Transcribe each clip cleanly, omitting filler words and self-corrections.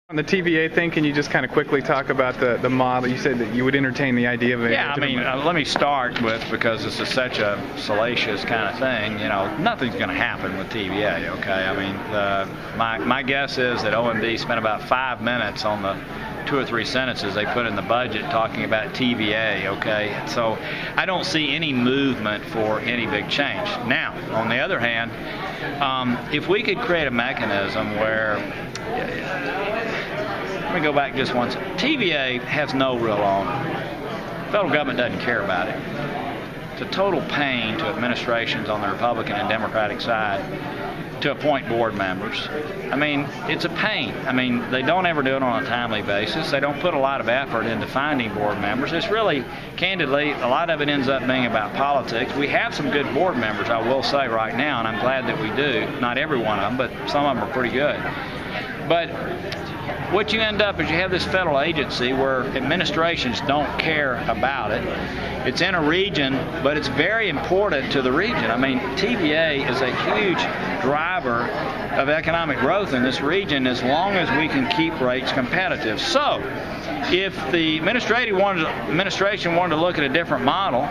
On the TVA thing, can you just kind of quickly talk about the model? You said that you would entertain the idea of it. Yeah, I mean, let me start with, because this is such a salacious kind of thing, nothing's going to happen with TVA, okay? I mean, my guess is that OMB spent about 5 minutes on the 2 or 3 sentences they put in the budget talking about TVA, okay? So I don't see any movement for any big change. Now, on the other hand, if we could create a mechanism where, let me go back just once. TVA has no real owner. The federal government doesn't care about it. It's a total pain to administrations on the Republican and Democratic side to appoint board members. I mean, it's a pain. I mean, they don't ever do it on a timely basis. They don't put a lot of effort into finding board members. It's really, candidly, a lot of it ends up being about politics. We have some good board members, I will say right now, and I'm glad that we do. Not every one of them, but some of them are pretty good. But what you end up is you have this federal agency where administrations don't care about it. It's in a region, but it's very important to the region. I mean, TVA is a huge driver of economic growth in this region as long as we can keep rates competitive. So, if the administration wanted to look at a different model,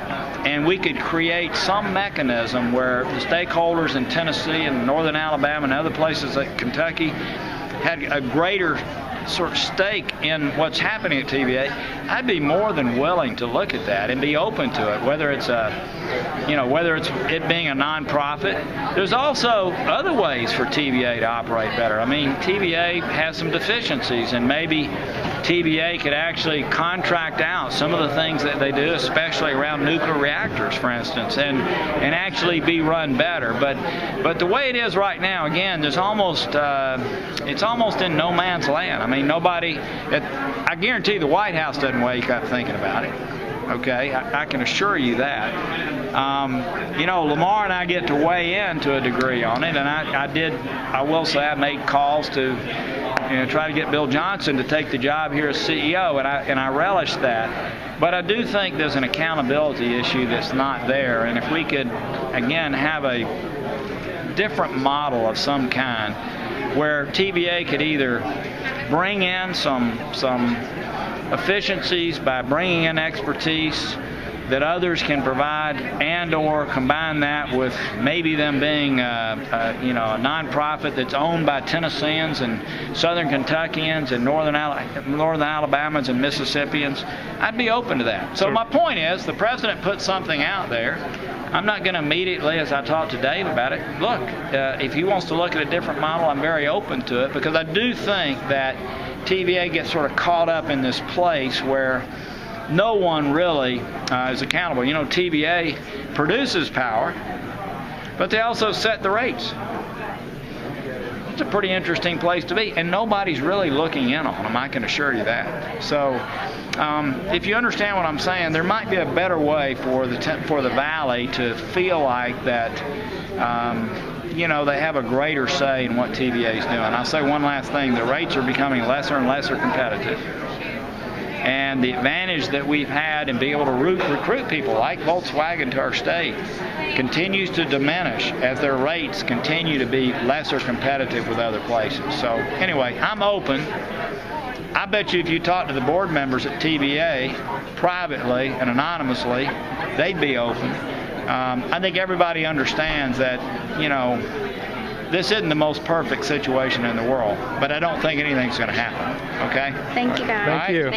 and we could create some mechanism where the stakeholders in Tennessee and northern Alabama and other places like Kentucky had a greater sort of stake in what's happening at TVA, I'd be more than willing to look at that and be open to it, whether it's it being a nonprofit. There's also other ways for TVA to operate better. I mean, TVA has some deficiencies, and maybe TVA could actually contract out some of the things that they do, especially around nuclear reactors, for instance, and actually be run better. But the way it is right now, again, there's almost it's almost in no man's land. I mean, I guarantee the White House doesn't wake up thinking about it. Okay, I can assure you that. Lamar and I get to weigh in to a degree on it, and I will say I made calls to try to get Bill Johnson to take the job here as CEO, and I relish that. But I do think there's an accountability issue that's not there, and if we could, again, have a different model of some kind where TVA could either bring in some efficiencies by bringing in expertise that others can provide, and or combine that with maybe them being a nonprofit that's owned by Tennesseans and Southern Kentuckians and Northern Alabamans and Mississippians, I'd be open to that. So my point is, the president put something out there. I'm not going to immediately, as I talked to Dave about it, look, if he wants to look at a different model, I'm very open to it, because I do think that TVA gets sort of caught up in this place where no one really is accountable. TVA produces power, but they also set the rates. It's a pretty interesting place to be, and nobody's really looking in on them, I can assure you that. So if you understand what I'm saying, there might be a better way for the Valley to feel like that they have a greater say in what TVA is doing. I'll say one last thing. The rates are becoming lesser and lesser competitive. And the advantage that we've had in being able to recruit people like Volkswagen to our state continues to diminish as their rates continue to be lesser competitive with other places. So anyway, I'm open. I bet you if you talk to the board members at TVA privately and anonymously, they'd be open. I think everybody understands that, this isn't the most perfect situation in the world, but I don't think anything's going to happen. Okay? Thank you, guys. Thank you.